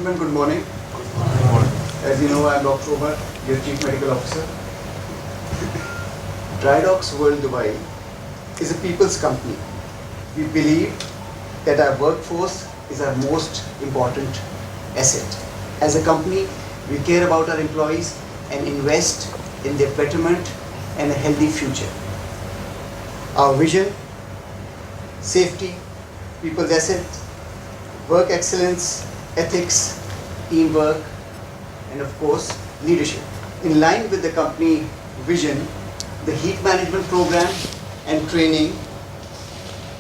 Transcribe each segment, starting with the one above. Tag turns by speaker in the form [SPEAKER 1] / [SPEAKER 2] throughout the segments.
[SPEAKER 1] gentlemen, good morning. As you know, I am Dr. Omar, your Chief Medical Officer. Drydocks World Dubai is a people's company. We believe that our workforce is our most important asset. As a company, we care about our employees and invest in their betterment and a healthy future. Our vision, safety, people's assets, work excellence, ethics, teamwork, and of course, leadership. In line with the company vision, the heat management program and training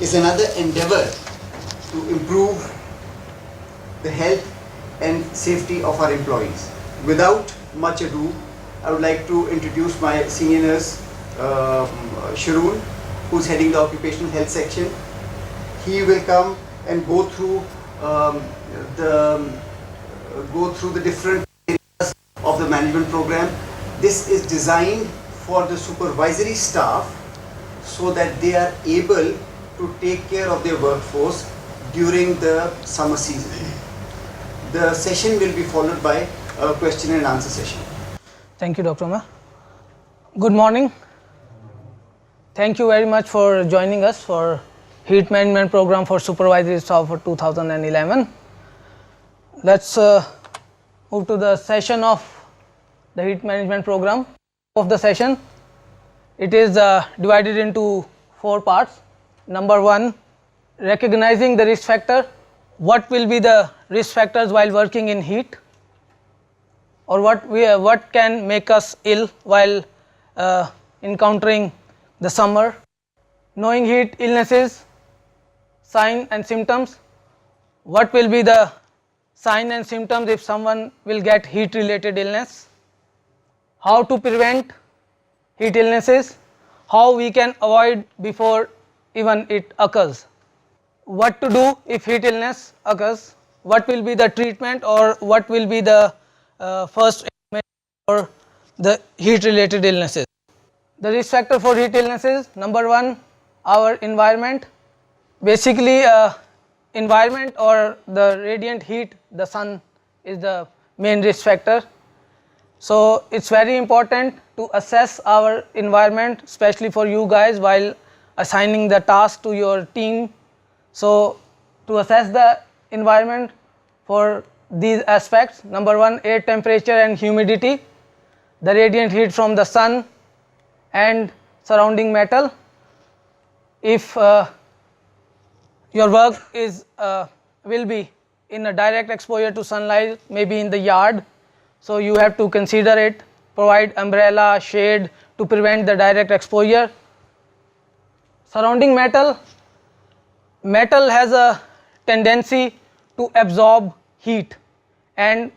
[SPEAKER 1] is another endeavor to improve the health and safety of our employees. Without much ado, I would like to introduce my senior nurse, Sharoon, who's heading the occupational health section. He will come and go through the different areas of the management program. This is designed for the supervisory staff so that they are able to take care of their workforce during the summer season. The session will be followed by a question and answer session.
[SPEAKER 2] Thank you, Dr. Omar. Good morning. Thank you very much for joining us for Heat Management Program for Supervisory Staff for 2011. Let's move to the session of the Heat Management Program. Of the session, it is divided into 4 parts. Number 1, recognizing the risk factor. What will be the risk factors while working in heat, or what can make us ill while encountering the summer. Knowing heat illnesses, sign and symptoms. What will be the sign and symptoms if someone will get heat related illness. How to prevent heat illnesses, how we can avoid before even it occurs. What to do if heat illness occurs, what will be the treatment or what will be the first aid for the heat related illnesses. The risk factor for heat illnesses, number 1, our environment. Basically environment or the radiant heat, the sun is the main risk factor. So it's very important to assess our environment, especially for you guys while assigning the task to your team. So to assess the environment for these aspects, number 1, air temperature and humidity, the radiant heat from the sun and surrounding metal. If your work is will be in a direct exposure to sunlight, maybe in the yard, so you have to consider it, provide umbrella, shade to prevent the direct exposure. Surrounding metal, metal has a tendency to absorb heat and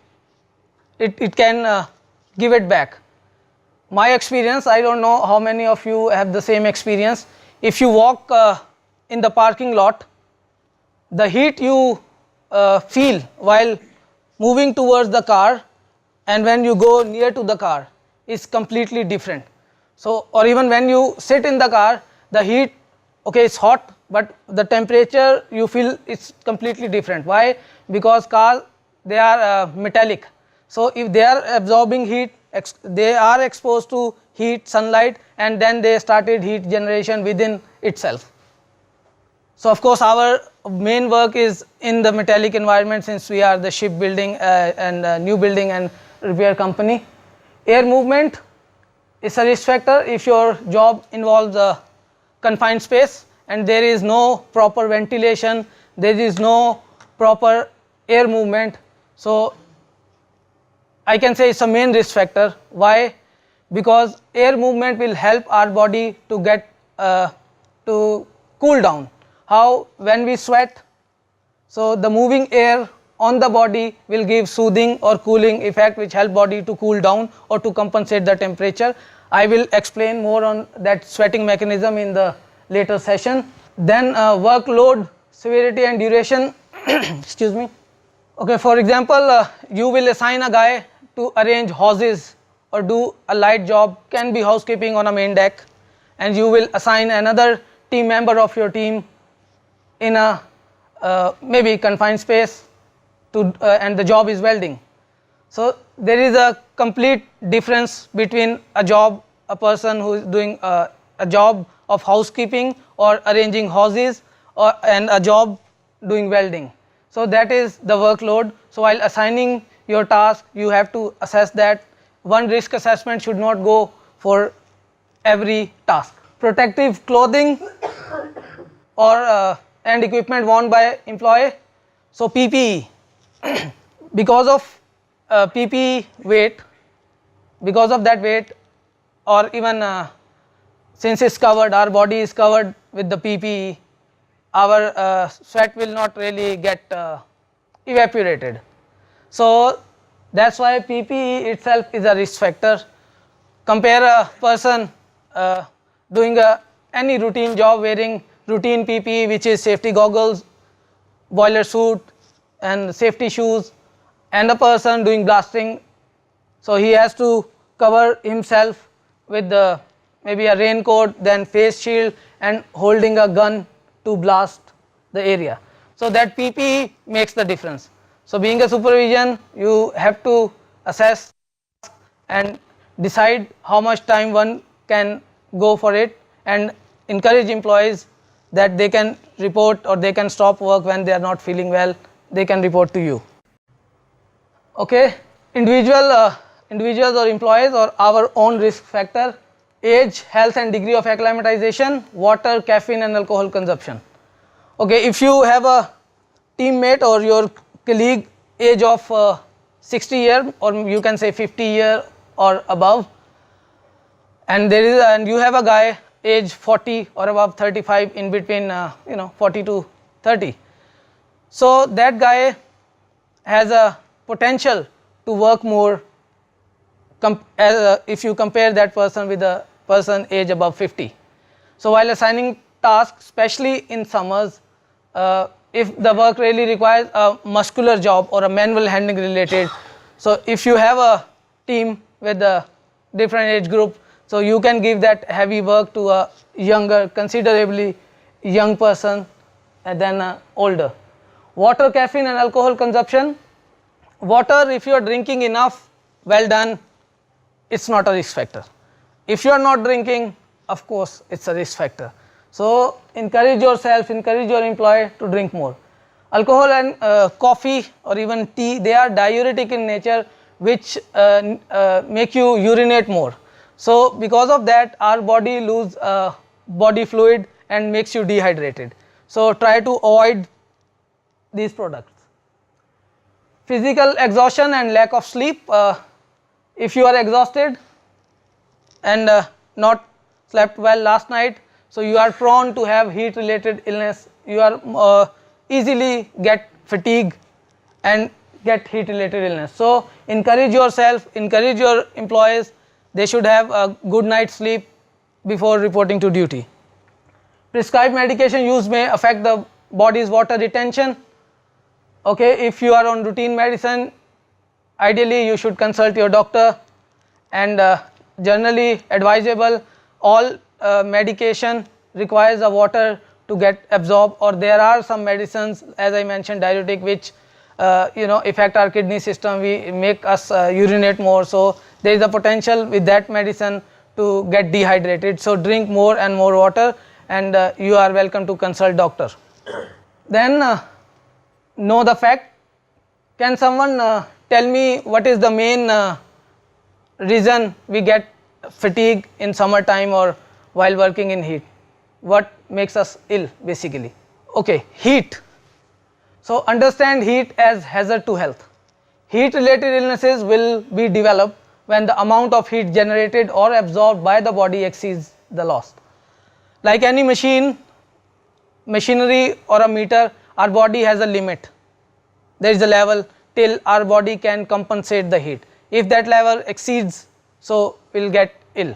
[SPEAKER 2] it can give it back. My experience, I don't know how many of you have the same experience. If you walk in the parking lot, the heat you feel while moving towards the car and when you go near to the car is completely different. So, or even when you sit in the car, the heat, okay, it's hot, but the temperature you feel is completely different. Why? Because cars, they are metallic. So if they are absorbing heat, they are exposed to heat, sunlight, and then they started heat generation within itself. So of course our main work is in the metallic environment, since we are the shipbuilding and new building and repair company. Air movement is a risk factor if your job involves a confined space and there is no proper ventilation, there is no proper air movement. So I can say it's a main risk factor. Why? Because air movement will help our body to get to cool down. How? When we sweat, so the moving air on the body will give soothing or cooling effect which help body to cool down or to compensate the temperature. I will explain more on that sweating mechanism in the later session. Then workload, severity and duration. Excuse me. Okay, for example, you will assign a guy to arrange hoses or do a light job, can be housekeeping on a main deck, and you will assign another team member of your team in a maybe confined space and the job is welding. So there is a complete difference between a person who is doing a job of housekeeping or arranging houses and a job doing welding. So that is the workload. So while assigning your task, you have to assess that. One risk assessment should not go for every task. Protective clothing or and equipment worn by employee. So PPE, because of PPE weight, because of that weight, or even since it's covered, our body is covered with the PPE, our sweat will not really get evaporated. So that's why PPE itself is a risk factor. Compare a person doing any routine job wearing routine PPE, which is safety goggles, boiler suit and safety shoes, and a person doing blasting. So he has to cover himself with maybe a raincoat, then face shield, and holding a gun to blast the area. So that PPE makes the difference. So being a supervision, you have to assess and decide how much time one can go for it, and encourage employees that they can report or they can stop work when they are not feeling well, they can report to you. Okay, individuals or employees or our own risk factor: age, health and degree of acclimatization, water, caffeine and alcohol consumption. Okay, if you have a teammate or your colleague age of 60 year, or you can say 50 year or above, and you have a guy age 40 or above 35, in between 40 to 30. So that guy has a potential to work more if you compare that person with a person age above 50. So while assigning tasks, especially in summers, if the work really requires a muscular job or a manual handling related, so if you have a team with a different age group, so you can give that heavy work to a younger, considerably young person than older. Water, caffeine and alcohol consumption. Water, if you are drinking enough, well done, it's not a risk factor. If you are not drinking, of course it's a risk factor. So encourage yourself, encourage your employee to drink more. Alcohol and coffee or even tea, they are diuretic in nature, which make you urinate more. So because of that, our body lose body fluid and makes you dehydrated. So try to avoid these products. Physical exhaustion and lack of sleep. If you are exhausted and not slept well last night, so you are prone to have heat related illness. You are easily get fatigue and get heat related illness. So encourage yourself, encourage your employees, they should have a good night's sleep before reporting to duty. Prescribed medication use may affect the body's water retention. Okay, if you are on routine medicine, ideally you should consult your doctor, and generally advisable, all medication requires the water to get absorbed, or there are some medicines, as I mentioned, diuretic, which affect our kidney system, we make us urinate more. So there is a potential with that medicine to get dehydrated. So drink more and more water, and you are welcome to consult doctor. Then know the fact. Can someone tell me what is the main reason we get fatigue in summertime or while working in heat? What makes us ill basically? Okay, heat. So understand heat as hazard to health. Heat related illnesses will be developed when the amount of heat generated or absorbed by the body exceeds the loss. Like any machinery or a meter, our body has a limit. There is a level till our body can compensate the heat. If that level exceeds, so we will get ill.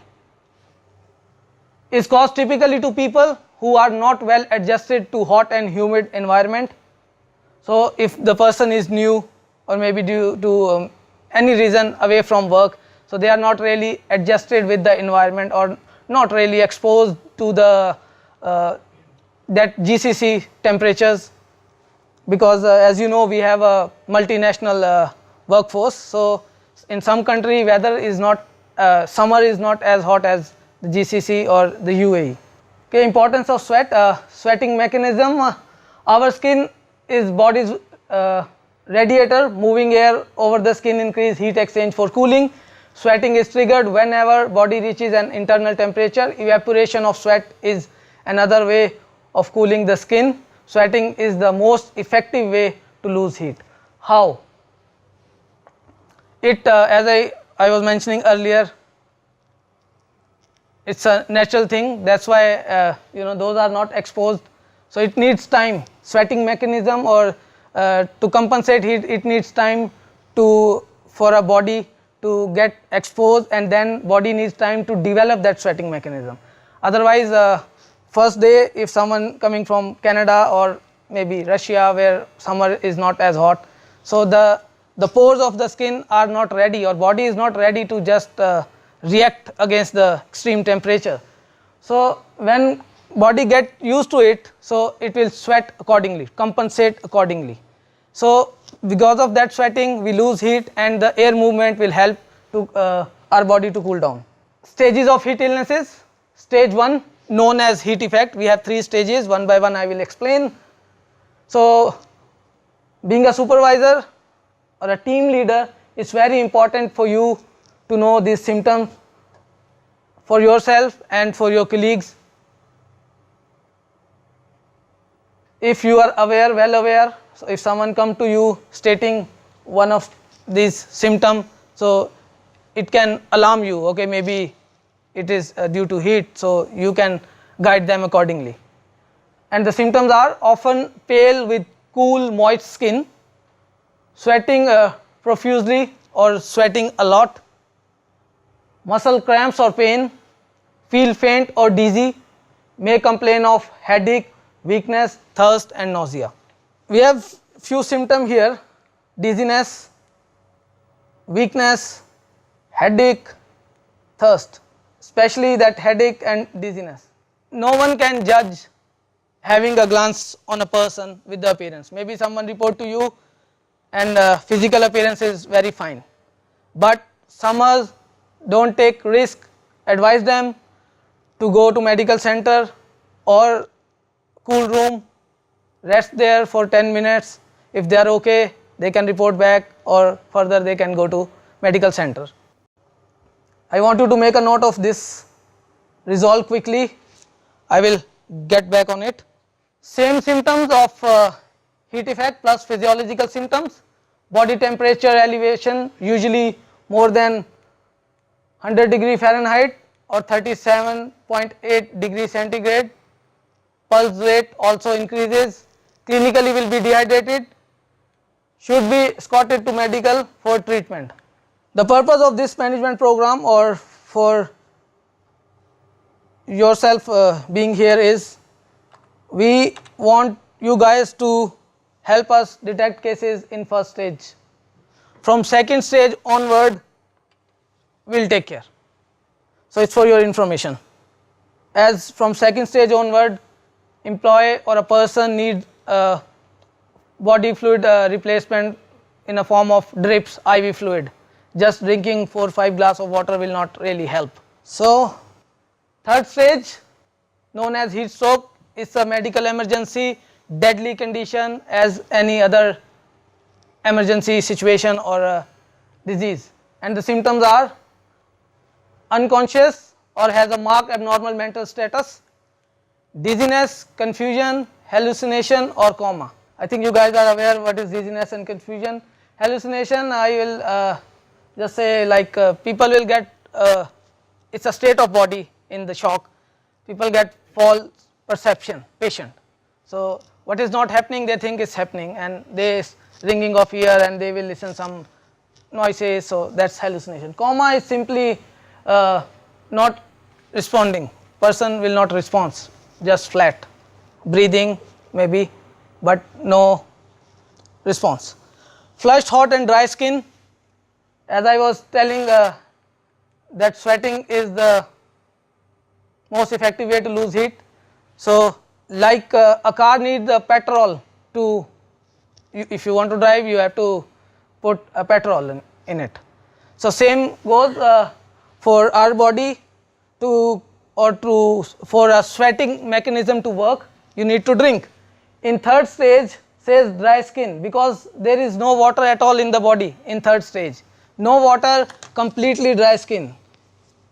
[SPEAKER 2] Is caused typically to people who are not well adjusted to hot and humid environment. So if the person is new or maybe due to any reason away from work, so they are not really adjusted with the environment or not really exposed to the that GCC temperatures. because as you know, we have a multinational workforce. So in some country weather is not, summer is not as hot as the GCC or the UAE. Okay, importance of sweat, sweating mechanism. Our skin is body's radiator, moving air over the skin increase heat exchange for cooling. Sweating is triggered whenever body reaches an internal temperature. Evaporation of sweat is another way of cooling the skin. Sweating is the most effective way to lose heat. How? It, as I was mentioning earlier, it's a natural thing. That's why those are not exposed. So it needs time. Sweating mechanism, or to compensate heat, it needs time for a body to get exposed, and then body needs time to develop that sweating mechanism. Otherwise, first day, if someone coming from Canada or maybe Russia where summer is not as hot, so the pores of the skin are not ready, or body is not ready to just react against the extreme temperature. So when body get used to it, so it will sweat accordingly, compensate accordingly. So because of that sweating we lose heat, and the air movement will help to our body to cool down. Stages of heat illnesses. Stage 1, known as heat effect. We have 3 stages, one by one I will explain. So being a supervisor or a team leader, it's very important for you to know these symptoms for yourself and for your colleagues. If you are aware, well aware, so if someone come to you stating one of these symptoms, so it can alarm you. Okay, maybe it is due to heat, so you can guide them accordingly. And the symptoms are often pale with cool, moist skin, sweating profusely or sweating a lot, muscle cramps or pain, feel faint or dizzy, may complain of headache, weakness, thirst and nausea. We have few symptoms here: dizziness, weakness, headache, thirst, especially that headache and dizziness. No one can judge having a glance on a person with the appearance. Maybe someone report to you and physical appearance is very fine, but summers, don't take risk. Advise them to go to medical center or cool room, rest there for 10 minutes. If they are okay, they can report back, or further they can go to medical center. I want you to make a note of this, resolve quickly. I will get back on it. Same symptoms of heat effect plus physiological symptoms: body temperature elevation, usually more than 100 degree Fahrenheit or 37.8 degree centigrade. Pulse rate also increases, clinically will be dehydrated, should be escorted to medical for treatment. The purpose of this management program, or for yourself being here, is we want you guys to help us detect cases in first stage. From second stage onward, we will take care. So it's for your information. As from second stage onward, employee or a person needs body fluid replacement in a form of drips, IV fluid. Just drinking 4 or 5 glasses of water will not really help. So third stage, known as heat stroke, is a medical emergency, deadly condition as any other emergency situation or disease. And the symptoms are unconscious or has a marked abnormal mental status, dizziness, confusion, hallucination or coma. I think you guys are aware what is dizziness and confusion. Hallucination, I will just say, like people will get, it's a state of body in the shock. People get false perception, patient. So what is not happening, they think is happening, and they ringing of ear and they will listen some noises, so that's hallucination. Coma is simply not responding, person will not respond, just flat, breathing maybe, but no response. Flushed, hot and dry skin, as I was telling, that sweating is the most effective way to lose heat. So like a car needs the petrol to if you want to drive, you have to put a petrol in it. So same goes for our body for a sweating mechanism to work, you need to drink. In third stage says dry skin, because there is no water at all in the body in third stage. No water, completely dry skin.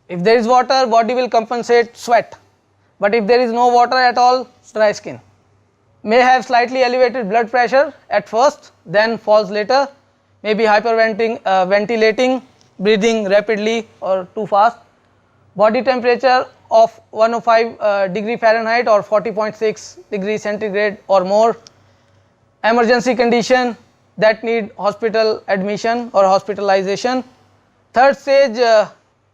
[SPEAKER 2] If there is water, body will compensate sweat. But if there is no water at all, dry skin. May have slightly elevated blood pressure at first, then falls later. Maybe ventilating, breathing rapidly or too fast. Body temperature of 105 degree Fahrenheit or 40.6 degrees centigrade or more. Emergency condition that need hospital admission or hospitalization. Third stage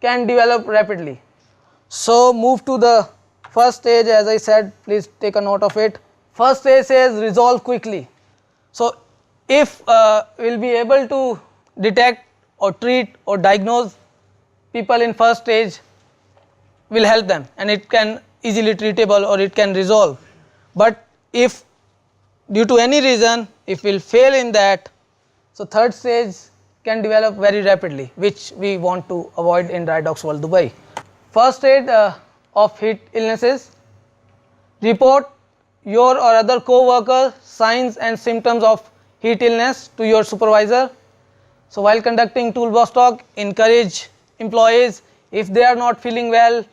[SPEAKER 2] can develop rapidly. So move to the first stage, as I said, please take a note of it. First stage says resolve quickly. So if we'll be able to detect or treat or diagnose people in first stage, will help them and it can easily treatable or it can resolve. But if due to any reason, if we'll fail in that, so third stage can develop very rapidly, which we want to avoid in Drydocs World Dubai. First aid of heat illnesses. Report your or other co-worker signs and symptoms of heat illness to your supervisor. So while conducting toolbox talk, encourage employees, if they are not feeling well,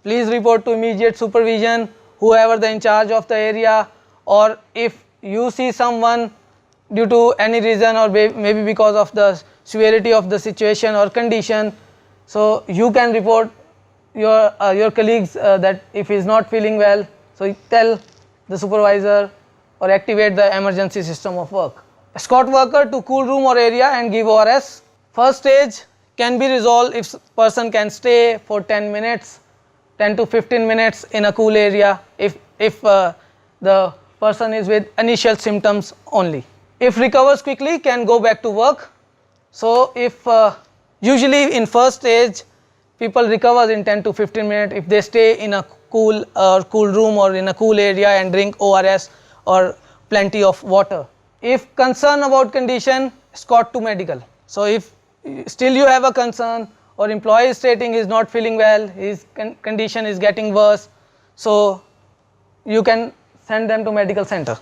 [SPEAKER 2] please report to immediate supervision, whoever the in charge of the area, or if you see someone due to any reason or maybe because of the severity of the situation or condition, so you can report your colleagues that if he is not feeling well, so tell the supervisor or activate the emergency system of work. Escort worker to cool room or area and give ORS. First stage can be resolved if person can stay for 10 minutes, 10 to 15 minutes in a cool area if the person is with initial symptoms only. If recovers quickly, can go back to work. So if usually in first stage people recovers in 10 to 15 minutes if they stay in a cool room or in a cool area and drink ORS or plenty of water. If concern about condition, escort to medical. So if still you have a concern or employee is stating he is not feeling well, his condition is getting worse, so you can send them to medical center.